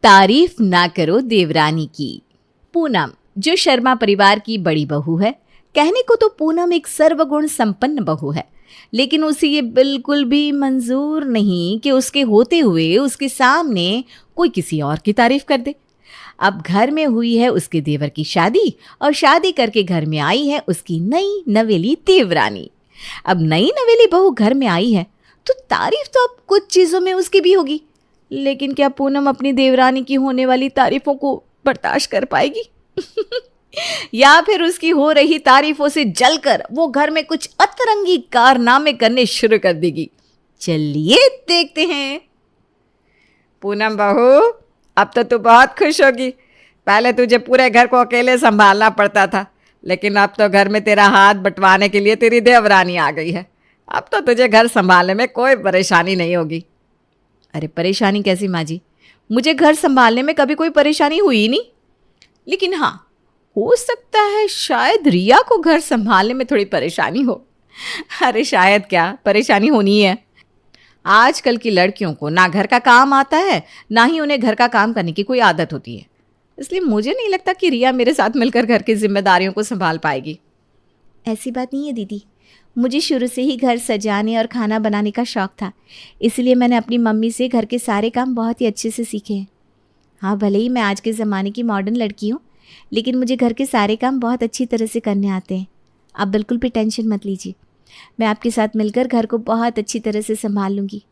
तारीफ ना करो देवरानी की। पूनम जो शर्मा परिवार की बड़ी बहू है, कहने को तो पूनम एक सर्वगुण संपन्न बहू है, लेकिन उसे ये बिल्कुल भी मंजूर नहीं कि उसके होते हुए उसके सामने कोई किसी और की तारीफ कर दे। अब घर में हुई है उसके देवर की शादी और शादी करके घर में आई है उसकी नई नवेली देवरानी। अब नई नवेली बहू घर में आई है तो तारीफ तो अब कुछ चीज़ों में उसकी भी होगी, लेकिन क्या पूनम अपनी देवरानी की होने वाली तारीफों को बर्दाश्त कर पाएगी? या फिर उसकी हो रही तारीफों से जलकर वो घर में कुछ अतरंगी कारनामे करने शुरू कर देगी? चलिए देखते हैं। पूनम बहू, अब तो तू बहुत खुश होगी। पहले तुझे पूरे घर को अकेले संभालना पड़ता था, लेकिन अब तो घर में तेरा हाथ बंटवाने के लिए तेरी देवरानी आ गई है। अब तो तुझे घर संभालने में कोई परेशानी नहीं होगी। अरे परेशानी कैसी माँ जी, मुझे घर संभालने में कभी कोई परेशानी हुई ही नहीं। लेकिन हाँ, हो सकता है शायद रिया को घर संभालने में थोड़ी परेशानी हो। अरे शायद क्या, परेशानी होनी है। आजकल की लड़कियों को ना घर का काम आता है, ना ही उन्हें घर का काम करने की कोई आदत होती है, इसलिए मुझे नहीं लगता कि रिया मेरे साथ मिलकर घर की जिम्मेदारियों को संभाल पाएगी। ऐसी बात नहीं है दीदी, मुझे शुरू से ही घर सजाने और खाना बनाने का शौक़ था, इसलिए मैंने अपनी मम्मी से घर के सारे काम बहुत ही अच्छे से सीखे हैं। हाँ, भले ही मैं आज के ज़माने की मॉडर्न लड़की हूँ, लेकिन मुझे घर के सारे काम बहुत अच्छी तरह से करने आते हैं। आप बिल्कुल भी टेंशन मत लीजिए, मैं आपके साथ मिलकर घर को बहुत अच्छी तरह से संभाल लूँगी।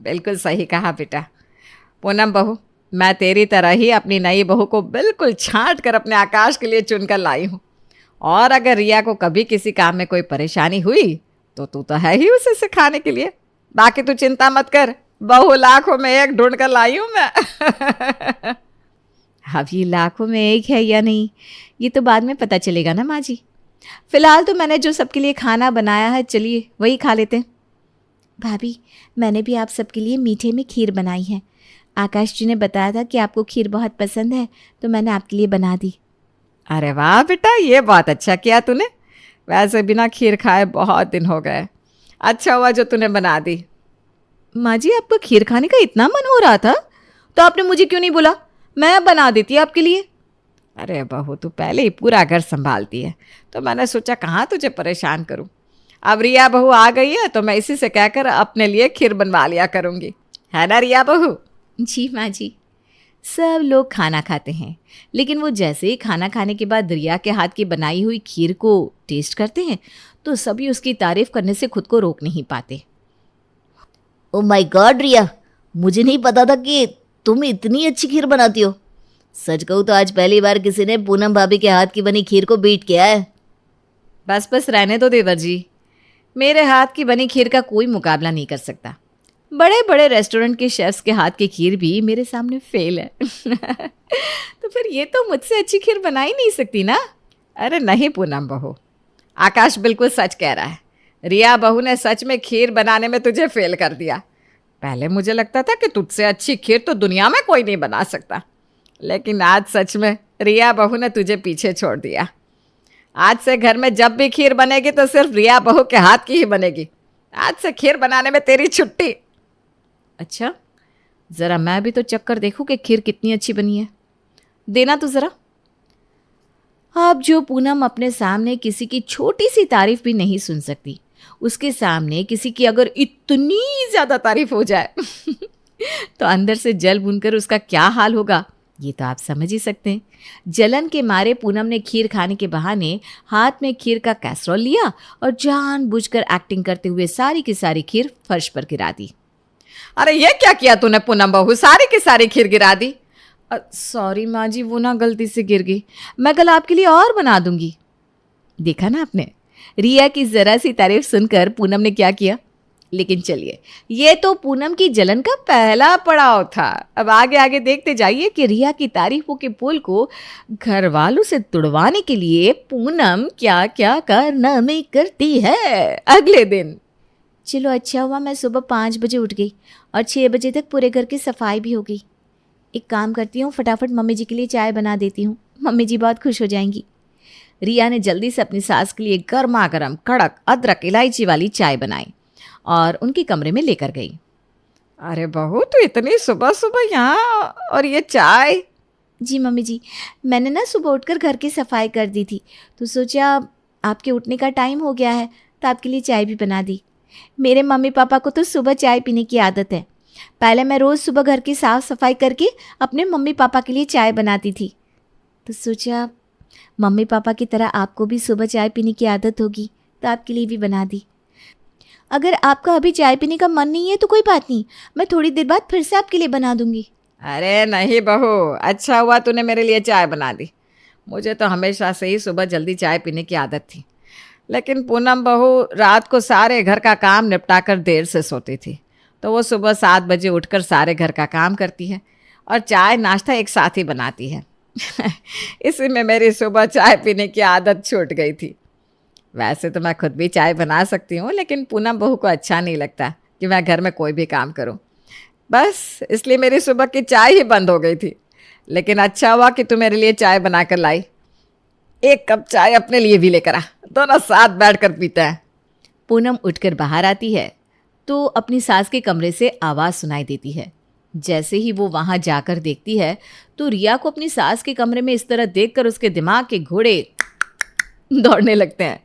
बिल्कुल सही कहा बेटा। पूनम बहू, मैं तेरी तरह ही अपनी नई बहू को बिल्कुल छांट कर अपने आकाश के लिए चुनकर लाई हूँ। और अगर रिया को कभी किसी काम में कोई परेशानी हुई तो तू तो है ही उसे सिखाने के लिए। बाकी तू चिंता मत कर, बहू लाखों में एक ढूंढ कर लाई हूँ मैं। अब ये लाखों में एक है या नहीं, ये तो बाद में पता चलेगा ना माँ जी। फिलहाल तो मैंने जो सबके लिए खाना बनाया है, चलिए वही खा लेते हैं। भाभी, मैंने भी आप सबके लिए मीठे में खीर बनाई है। आकाश जी ने बताया था कि आपको खीर बहुत पसंद है, तो मैंने आपके लिए बना दी। अरे वाह बेटा, ये बहुत अच्छा किया तूने। वैसे बिना खीर खाए बहुत दिन हो गए, अच्छा हुआ जो तूने बना दी। माँ जी, आपको खीर खाने का इतना मन हो रहा था तो आपने मुझे क्यों नहीं बोला? मैं बना देती आपके लिए। अरे बहू, तू पहले ही पूरा घर संभालती है, तो मैंने सोचा कहाँ तुझे परेशान करूँ। अब रिया बहू आ गई है तो मैं इसी से कहकर अपने लिए खीर बनवा लिया करूँगी, है ना रिया बहू? जी माँ जी। सब लोग खाना खाते हैं, लेकिन वो जैसे ही खाना खाने के बाद रिया के हाथ की बनाई हुई खीर को टेस्ट करते हैं तो सभी उसकी तारीफ करने से खुद को रोक नहीं पाते। ओ माय गॉड रिया, मुझे नहीं पता था कि तुम इतनी अच्छी खीर बनाती हो। सच कहूँ तो आज पहली बार किसी ने पूनम भाभी के हाथ की बनी खीर को बीट किया है। बस बस रहने दो देवर जी, मेरे हाथ की बनी खीर का कोई मुकाबला नहीं कर सकता। बड़े बड़े रेस्टोरेंट के शेफ्स के हाथ की खीर भी मेरे सामने फेल है। तो फिर ये तो मुझसे अच्छी खीर बना ही नहीं सकती ना। अरे नहीं पूनम बहू, आकाश बिल्कुल सच कह रहा है। रिया बहू ने सच में खीर बनाने में तुझे फेल कर दिया। पहले मुझे लगता था कि तुझसे अच्छी खीर तो दुनिया में कोई नहीं बना सकता, लेकिन आज सच में रिया बहू ने तुझे पीछे छोड़ दिया। आज से घर में जब भी खीर बनेगी तो सिर्फ रिया बहू के हाथ की ही बनेगी। आज से खीर बनाने में तेरी छुट्टी। अच्छा, ज़रा मैं भी तो चक्कर देखूं कि खीर कितनी अच्छी बनी है। देना तो ज़रा। अब जो पूनम अपने सामने किसी की छोटी सी तारीफ भी नहीं सुन सकती, उसके सामने किसी की अगर इतनी ज़्यादा तारीफ हो जाए तो अंदर से जल भूनकर उसका क्या हाल होगा, ये तो आप समझ ही सकते हैं। जलन के मारे पूनम ने खीर खाने के बहाने हाथ में खीर का कैसरोल लिया और जानबूझकर एक्टिंग करते हुए सारी की सारी खीर फर्श पर गिरा दी। अरे ये क्या किया तूने पूनम बहू, सारी की सारी खीर गिरा दी? सॉरी माँ जी, वो ना गलती से गिर गई, मैं कल आपके लिए और बना दूंगी। देखा ना आपने, रिया की ज़रा सी तारीफ सुनकर पूनम ने क्या किया। लेकिन चलिए, ये तो पूनम की जलन का पहला पड़ाव था। अब आगे आगे देखते जाइए कि रिया की तारीफों के पुल को घर वालों से तुड़वाने के लिए पूनम क्या क्या कारनामे करती है अगले दिन। चलो अच्छा हुआ मैं सुबह 5 बजे उठ गई और 6 बजे तक पूरे घर की सफाई भी हो गई। एक काम करती हूँ, फटाफट मम्मी जी के लिए चाय बना देती हूँ, मम्मी जी बहुत खुश हो जाएंगी। रिया ने जल्दी से अपनी सास के लिए गर्मा गर्म कड़क अदरक इलायची वाली चाय बनाई और उनके कमरे में लेकर गई। अरे बहू, तू इतनी सुबह सुबह यहाँ, और ये चाय? जी मम्मी जी, मैंने ना सुबह उठकर घर की सफाई कर दी थी, तो सोचा आपके उठने का टाइम हो गया है तो आपके लिए चाय भी बना दी। मेरे मम्मी पापा को तो सुबह चाय पीने की आदत है। पहले मैं रोज़ सुबह घर की साफ़ सफाई करके अपने मम्मी पापा के लिए चाय बनाती थी, तो सोचा मम्मी पापा की तरह आपको भी सुबह चाय पीने की आदत होगी तो आपके लिए भी बना दी। अगर आपका अभी चाय पीने का मन नहीं है तो कोई बात नहीं, मैं थोड़ी देर बाद फिर से आपके लिए बना दूंगी। अरे नहीं बहू, अच्छा हुआ तूने मेरे लिए चाय बना दी। मुझे तो हमेशा से ही सुबह जल्दी चाय पीने की आदत थी, लेकिन पूनम बहू रात को सारे घर का काम निपटा कर देर से सोती थी, तो वो सुबह 7 बजे उठकर सारे घर का काम करती है और चाय नाश्ता एक साथ ही बनाती है। इसी में मेरी सुबह चाय पीने की आदत छूट गई थी। वैसे तो मैं खुद भी चाय बना सकती हूँ, लेकिन पूनम बहू को अच्छा नहीं लगता कि मैं घर में कोई भी काम करूँ, बस इसलिए मेरी सुबह की चाय ही बंद हो गई थी। लेकिन अच्छा हुआ कि तू मेरे लिए चाय बना कर लाई। एक कप चाय अपने लिए भी लेकर आ, दोनों साथ बैठ कर पीते हैं। पूनम उठकर बाहर आती है तो अपनी सास के कमरे से आवाज़ सुनाई देती है। जैसे ही वो वहाँ जाकर देखती है तो रिया को अपनी सास के कमरे में इस तरह देखकर उसके दिमाग के घोड़े दौड़ने लगते हैं।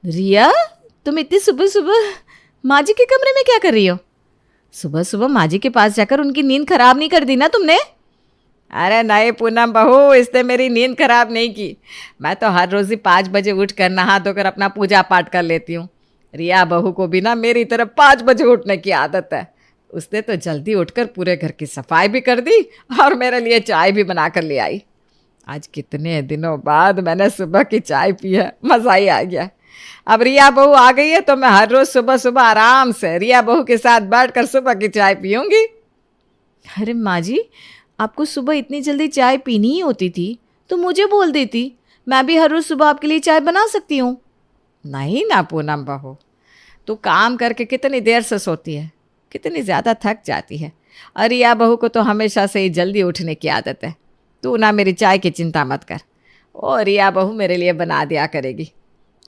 रिया, तुम इतनी सुबह सुबह माँ जी के कमरे में क्या कर रही हो? सुबह सुबह माँ जी के पास जाकर उनकी नींद खराब नहीं कर दी ना तुमने? अरे नहीं पूनम बहू, इसने मेरी नींद खराब नहीं की। मैं तो हर रोज़ ही 5 बजे उठ कर नहा धोकर अपना पूजा पाठ कर लेती हूँ। रिया बहू को भी ना मेरी तरह 5 बजे उठने की आदत है। उसने तो जल्दी उठकर पूरे घर की सफाई भी कर दी और मेरे लिए चाय भी बना कर ले आई। आज कितने दिनों बाद मैंने सुबह की चाय पी है, मज़ा ही आ गया। अब रिया बहू आ गई है तो मैं हर रोज़ सुबह सुबह आराम से रिया बहू के साथ बैठकर सुबह की चाय पीऊँगी। अरे माँ जी, आपको सुबह इतनी जल्दी चाय पीनी ही होती थी तो मुझे बोल देती, मैं भी हर रोज़ सुबह आपके लिए चाय बना सकती हूँ। नहीं ना पूनम बहू, तू काम करके कितनी देर से सोती है, कितनी ज़्यादा थक जाती है, और रिया बहू को तो हमेशा से ही जल्दी उठने की आदत है। तू ना मेरी चाय की चिंता मत कर, और रिया बहू मेरे लिए बना दिया करेगी।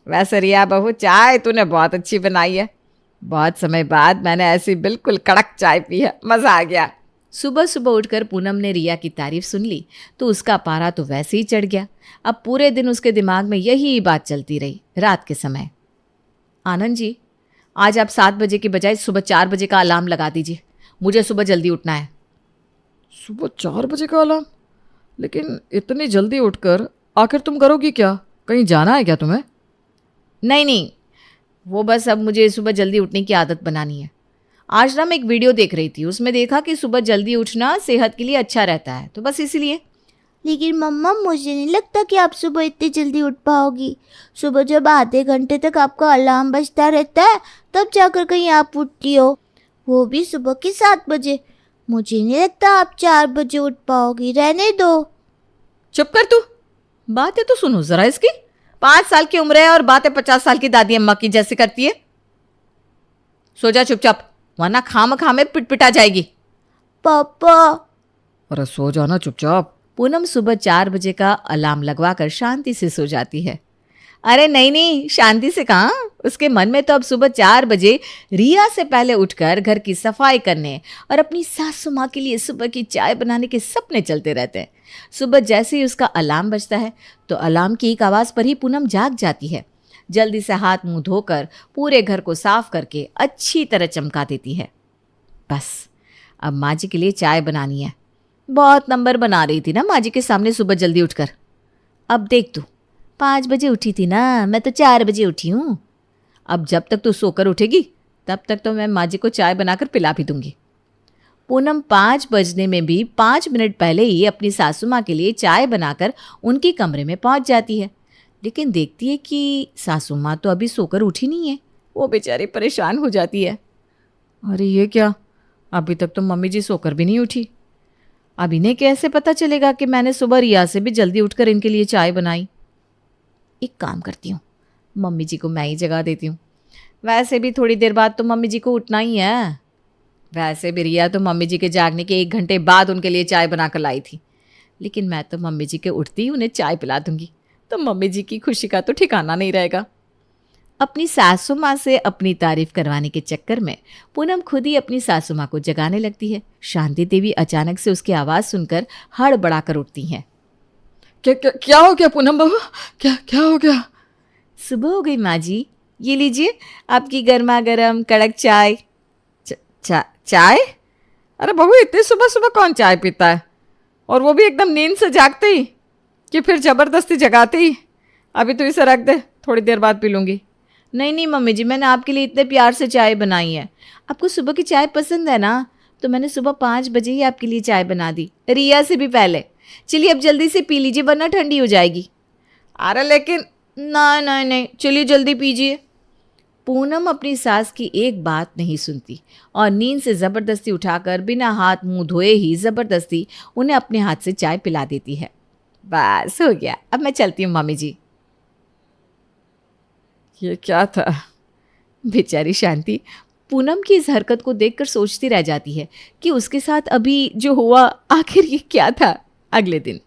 वैसे रिया बहू, चाय तूने बहुत अच्छी बनाई है। बहुत समय बाद मैंने ऐसी बिल्कुल कड़क चाय पी है, मज़ा आ गया। सुबह सुबह उठकर पूनम ने रिया की तारीफ सुन ली तो उसका पारा तो वैसे ही चढ़ गया। अब पूरे दिन उसके दिमाग में यही बात चलती रही। रात के समय, आनंद जी, आज आप 7 बजे की बजाय सुबह 4 बजे का अलार्म लगा दीजिए, मुझे सुबह जल्दी उठना है। सुबह 4 बजे का अलार्म? लेकिन इतनी जल्दी उठकर आखिर तुम करोगी क्या? कहीं जाना है क्या तुम्हें? नहीं नहीं, वो बस अब मुझे सुबह जल्दी उठने की आदत बनानी है। आज ना मैं एक वीडियो देख रही थी, उसमें देखा कि सुबह जल्दी उठना सेहत के लिए अच्छा रहता है, तो बस इसीलिए। लेकिन मम्मा, मुझे नहीं लगता कि आप सुबह इतनी जल्दी उठ पाओगी। सुबह जब आधे घंटे तक आपका अलार्म बजता रहता है तब जाकर कहीं आप उठती हो, वो भी सुबह के 7 बजे। मुझे नहीं लगता आप 4 बजे उठ पाओगी, रहने दो। चुप कर तू, बातें तो सुनो जरा इसकी। 5 साल की उम्र है और बातें 50 साल की दादी अम्मा की जैसे करती है। सो जा चुपचाप, वरना खामखा में पिटपिटा जाएगी। पापा। अरे सो जाना चुपचाप। पूनम सुबह 4 बजे का अलार्म लगवाकर शांति से सो जाती है। अरे नहीं नहीं, शांति से कहाँ, उसके मन में तो अब सुबह 4 बजे रिया से पहले उठकर घर की सफाई करने और अपनी सासू माँ के लिए सुबह की चाय बनाने के सपने चलते रहते हैं। सुबह जैसे ही उसका अलार्म बजता है तो अलार्म की एक आवाज़ पर ही पूनम जाग जाती है। जल्दी से हाथ मुंह धोकर पूरे घर को साफ करके अच्छी तरह चमका देती है। बस अब माँ जी के लिए चाय बनानी है। बहुत नंबर बना रही थी ना माँ जी के सामने सुबह जल्दी उठकर। अब देख तू, 5 बजे उठी थी ना, मैं तो 4 बजे उठी हूँ। अब जब तक तू सोकर उठेगी तब तक तो मैं माँ जी को चाय बनाकर पिला भी दूंगी। पूनम 5 बजने में भी 5 मिनट पहले ही अपनी सासू माँ के लिए चाय बनाकर उनके कमरे में पहुँच जाती है, लेकिन देखती है कि सासू माँ तो अभी सोकर उठी नहीं है। वो बेचारी परेशान हो जाती है। अरे ये क्या, अभी तक तो मम्मी जी सोकर भी नहीं उठी। अब इन्हें कैसे पता चलेगा कि मैंने सुबह रिया से भी जल्दी उठकर इनके लिए चाय बनाई। एक काम करती हूँ, मम्मी जी को मैं ही जगा देती हूँ। वैसे भी थोड़ी देर बाद तो मम्मी जी को उठना ही है। वैसे भी रिया तो मम्मी जी के जागने के 1 घंटे बाद उनके लिए चाय बनाकर लाई थी, लेकिन मैं तो मम्मी जी के उठते ही उन्हें चाय पिला दूंगी, तो मम्मी जी की खुशी का तो ठिकाना नहीं रहेगा। अपनी सासू माँ से अपनी तारीफ करवाने के चक्कर में पूनम खुद ही अपनी सासू माँ को जगाने लगती है। शांति देवी अचानक से उसकी आवाज़ सुनकर हड़बड़ाकर उठती हैं। क्या हो गया पूनम बहू? क्या हो गया? सुबह हो गई माँ जी, ये लीजिए आपकी गर्मा गर्म कड़क चाय। चाय? अरे बहू, इतनी सुबह सुबह कौन चाय पीता है, और वो भी एकदम नींद से जागते ही, कि फिर ज़बरदस्ती जगाते ही? अभी तो इसे रख दे, थोड़ी देर बाद पी लूँगी। नहीं मम्मी जी, मैंने आपके लिए इतने प्यार से चाय बनाई है। आपको सुबह की चाय पसंद है ना, तो मैंने सुबह 5 बजे ही आपके लिए चाय बना दी, रिया से भी पहले। चलिए अब जल्दी से पी लीजिए वरना ठंडी हो जाएगी। अरे लेकिन नहीं, चलिए जल्दी पीजिए। पूनम अपनी सास की एक बात नहीं सुनती और नींद से ज़बरदस्ती उठाकर बिना हाथ मुंह धोए ही ज़बरदस्ती उन्हें अपने हाथ से चाय पिला देती है। बस हो गया, अब मैं चलती हूँ मम्मी जी। ये क्या था? बेचारी शांति पूनम की इस हरकत को देखकर सोचती रह जाती है कि उसके साथ अभी जो हुआ आखिर ये क्या था। अगले दिन,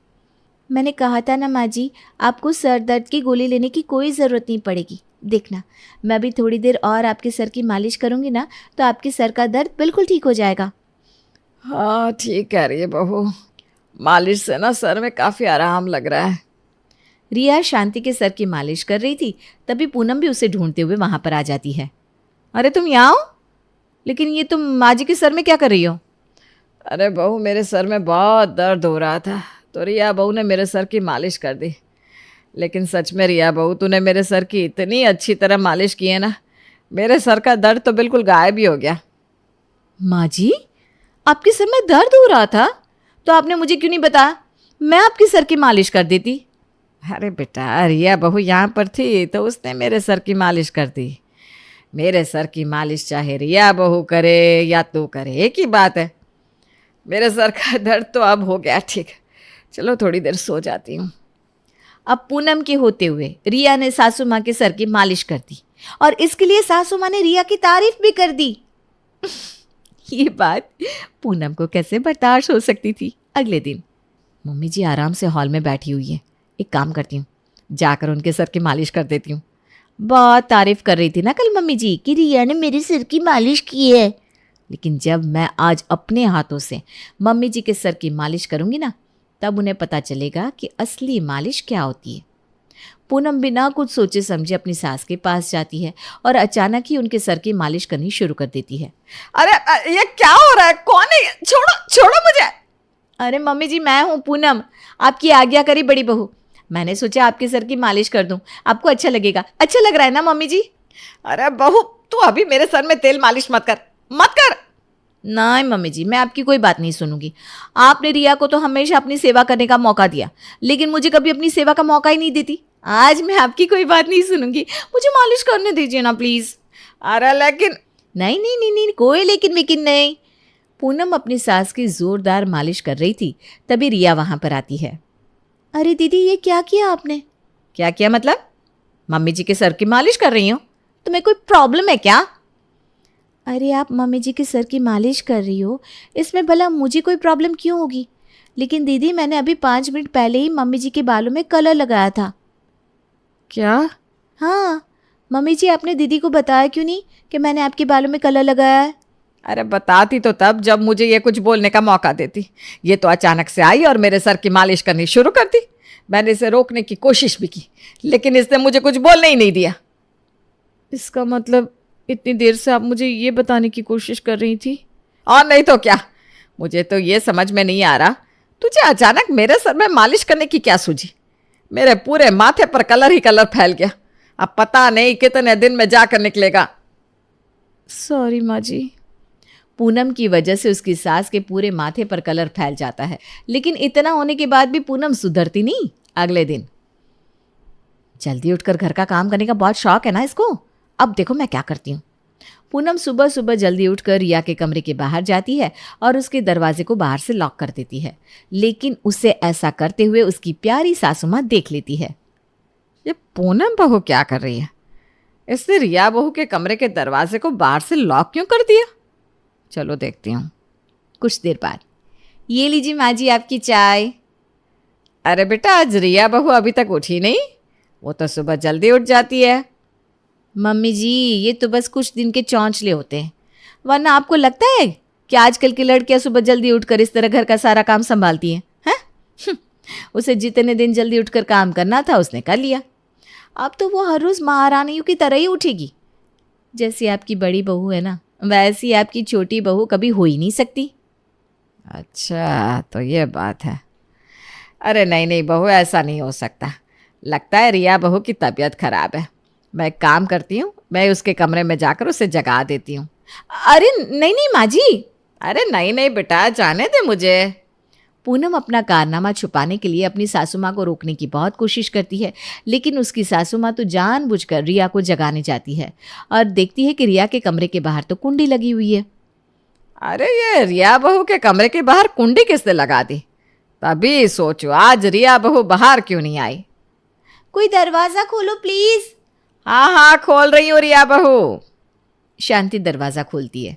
मैंने कहा था ना माँ जी, आपको सर दर्द की गोली लेने की कोई ज़रूरत नहीं पड़ेगी। देखना, मैं अभी थोड़ी देर और आपके सर की मालिश करूँगी ना, तो आपके सर का दर्द बिल्कुल ठीक हो जाएगा। हाँ, ठीक कह रही है बहू, मालिश से ना सर में काफ़ी आराम लग रहा है। रिया शांति के सर की मालिश कर रही थी, तभी पूनम भी उसे ढूंढते हुए वहाँ पर आ जाती है। अरे तुम यहाँ हो? लेकिन ये तुम माँ जी के सर में क्या कर रही हो? अरे बहू, मेरे सर में बहुत दर्द हो रहा था, तो रिया बहू ने मेरे सर की मालिश कर दी। लेकिन सच में रिया बहू, तूने मेरे सर की इतनी अच्छी तरह मालिश की है ना, मेरे सर का दर्द तो बिल्कुल गायब ही हो गया। माँ जी, आपके सर में दर्द हो रहा था तो आपने मुझे क्यों नहीं बताया? मैं आपके सर की मालिश कर देती। अरे बेटा, रिया बहू यहाँ पर थी तो उसने मेरे सर की मालिश कर दी। मेरे सर की मालिश चाहे रिया बहू करे या तू करे, एक ही बात है। मेरे सर का दर्द तो अब हो गया ठीक। चलो थोड़ी देर सो जाती हूँ। अब पूनम के होते हुए रिया ने सासू माँ के सर की मालिश कर दी और इसके लिए सासू माँ ने रिया की तारीफ भी कर दी। ये बात पूनम को कैसे बर्दाश्त हो सकती थी। अगले दिन, मम्मी जी आराम से हॉल में बैठी हुई है। एक काम करती हूँ, जाकर उनके सर की मालिश कर देती हूँ। बहुत तारीफ कर रही थी ना कल मम्मी जी कि रिया ने मेरे सिर की मालिश की है। लेकिन जब मैं आज अपने हाथों से मम्मी जी के सर की मालिश करूँगी ना, तब उन्हें पता चलेगा कि असली मालिश क्या होती है। पूनम बिना कुछ सोचे समझे अपनी सास के पास जाती है और अचानक ही उनके सर की मालिश करनी शुरू कर देती है। अरे ये क्या हो रहा है? कौन है? छोड़ो मुझे। अरे मम्मी जी, मैं हूँ पूनम, आपकी आज्ञा करी बड़ी बहू। मैंने सोचा आपके सर की मालिश कर दूं, आपको अच्छा लगेगा। अच्छा लग रहा है ना मम्मी जी? अरे बहू, तू अभी मेरे सर में तेल मालिश मत कर। नहीं मम्मी जी, मैं आपकी कोई बात नहीं सुनूंगी। आपने रिया को तो हमेशा अपनी सेवा करने का मौका दिया, लेकिन मुझे कभी अपनी सेवा का मौका ही नहीं देती। आज मैं आपकी कोई बात नहीं सुनूंगी, मुझे मालिश करने दीजिए ना प्लीज़। अरे लेकिन नहीं, कोई लेकिन वेकिन नहीं। पूनम अपनी सास की जोरदार मालिश कर रही थी, तभी रिया वहां पर आती है। अरे दीदी, ये क्या किया आपने? क्या किया मतलब? मम्मी जी के सर की मालिश कर रही हूँ, तुम्हें कोई प्रॉब्लम है क्या? अरे आप मम्मी जी के सर की मालिश कर रही हो, इसमें भला मुझे कोई प्रॉब्लम क्यों होगी? लेकिन दीदी, मैंने अभी 5 मिनट पहले ही मम्मी जी के बालों में कलर लगाया था। क्या? हाँ, मम्मी जी आपने दीदी को बताया क्यों नहीं कि मैंने आपके बालों में कलर लगाया है? अरे बताती तो तब जब मुझे ये कुछ बोलने का मौका देती। ये तो अचानक से आई और मेरे सर की मालिश करनी शुरू कर दी। मैंने इसे रोकने की कोशिश भी की, लेकिन इसने मुझे कुछ बोलने ही नहीं दिया। इसका मतलब इतनी देर से आप मुझे ये बताने की कोशिश कर रही थी? और नहीं तो क्या। मुझे तो ये समझ में नहीं आ रहा, तुझे अचानक मेरे सर में मालिश करने की क्या सूझी? मेरे पूरे माथे पर कलर ही कलर फैल गया। अब पता नहीं कितने दिन में जाकर निकलेगा। सॉरी माँ जी। पूनम की वजह से उसकी सास के पूरे माथे पर कलर फैल जाता है, लेकिन इतना होने के बाद भी पूनम सुधरती नहीं। अगले दिन, जल्दी उठकर घर का काम करने का बहुत शौक है ना इसको। अब देखो मैं क्या करती हूँ। पूनम सुबह सुबह जल्दी उठकर रिया के कमरे के बाहर जाती है और उसके दरवाजे को बाहर से लॉक कर देती है, लेकिन उसे ऐसा करते हुए उसकी प्यारी सासू माँ देख लेती है। ये पूनम बहू क्या कर रही है? इसने रिया बहू के कमरे के दरवाजे को बाहर से लॉक क्यों कर दिया? चलो देखती हूँ। कुछ देर बाद, ये लीजिए माँ जी आपकी चाय। अरे बेटा, आज रिया बहू अभी तक उठी नहीं? वो तो सुबह जल्दी उठ जाती है। मम्मी जी, ये तो बस कुछ दिन के चौंचले होते हैं, वरना आपको लगता है कि आजकल की लड़कियां सुबह जल्दी उठकर इस तरह घर का सारा काम संभालती हैं? हैं? उसे जितने दिन जल्दी उठकर काम करना था उसने कर लिया। अब तो वो हर रोज़ महारानियों की तरह ही उठेगी। जैसी आपकी बड़ी बहू है ना, वैसी आपकी छोटी बहू कभी हो ही नहीं सकती। अच्छा, तो ये बात है। अरे नहीं नहीं बहू, ऐसा नहीं हो सकता। लगता है रिया बहू की तबीयत खराब है। मैं एक काम करती हूँ, मैं उसके कमरे में जाकर उसे जगा देती हूँ। अरे नहीं नहीं माँ जी। अरे नहीं नहीं बेटा, जाने दे मुझे। पूनम अपना कारनामा छुपाने के लिए अपनी सासू माँ को रोकने की बहुत कोशिश करती है, लेकिन उसकी सासू माँ तो जानबूझकर रिया को जगाने जाती है और देखती है कि रिया के कमरे के बाहर तो कुंडी लगी हुई है। अरे ये रिया बहू के कमरे के बाहर कुंडी किसने लगा दी? तभी सोचो आज रिया बहू बाहर क्यों नहीं आई। कोई दरवाज़ा खोलो प्लीज़। हाँ हाँ खोल रही हूँ रिया बहू। शांति दरवाज़ा खोलती है।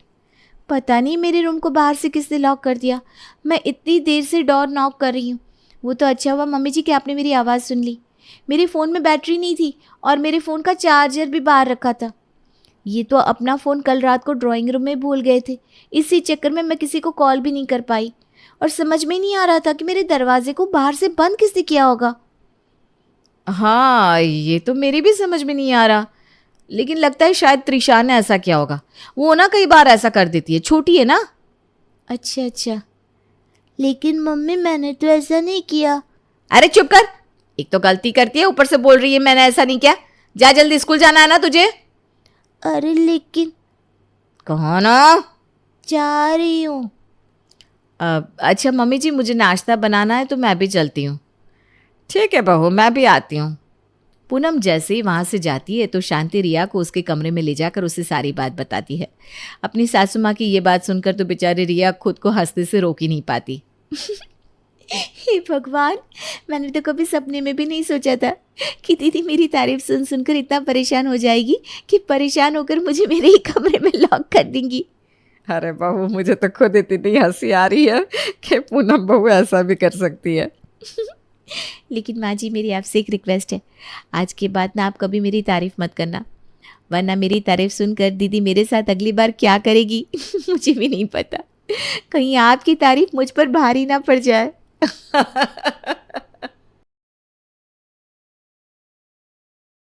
पता नहीं मेरे रूम को बाहर से किसने लॉक कर दिया। मैं इतनी देर से डोर नॉक कर रही हूँ। वो तो अच्छा हुआ मम्मी जी कि आपने मेरी आवाज़ सुन ली। मेरे फ़ोन में बैटरी नहीं थी और मेरे फ़ोन का चार्जर भी बाहर रखा था। ये तो अपना फ़ोन कल रात को ड्राइंग रूम में भूल गए थे। इसी चक्कर में मैं किसी को कॉल भी नहीं कर पाई और समझ में नहीं आ रहा था कि मेरे दरवाजे को बाहर से बंद किसने किया होगा। हाँ, ये तो मेरी भी समझ में नहीं आ रहा, लेकिन लगता है शायद त्रिशा ने ऐसा किया होगा। वो ना कई बार ऐसा कर देती है, छोटी है ना। अच्छा अच्छा, लेकिन मम्मी मैंने तो ऐसा नहीं किया। अरे चुप कर, एक तो गलती करती है, ऊपर से बोल रही है मैंने ऐसा नहीं किया। जा जल्दी, स्कूल जाना है ना तुझे। अरे लेकिन कहो ना। जा रही हूँ। अच्छा मम्मी जी, मुझे नाश्ता बनाना है तो मैं भी चलती हूँ। ठीक है बहू, मैं भी आती हूँ। पूनम जैसे ही वहाँ से जाती है तो शांति रिया को उसके कमरे में ले जाकर उसे सारी बात बताती है। अपनी सासू माँ की ये बात सुनकर तो बेचारी रिया खुद को हंसने से रोक ही नहीं पाती। हे भगवान, मैंने तो कभी सपने में भी नहीं सोचा था कि दीदी मेरी तारीफ सुन सुनकर इतना परेशान हो जाएगी कि परेशान होकर मुझे मेरे ही कमरे में लॉक कर देंगी। अरे बहू, मुझे तो खुद इतनी हंसी आ रही है कि पूनम बहू ऐसा भी कर सकती है। लेकिन माँ जी, मेरी आपसे एक रिक्वेस्ट है, आज के बाद ना आप कभी मेरी तारीफ मत करना, वरना मेरी तारीफ सुनकर दीदी मेरे साथ अगली बार क्या करेगी मुझे भी नहीं पता। कहीं आपकी तारीफ मुझ पर भारी ना पड़ जाए।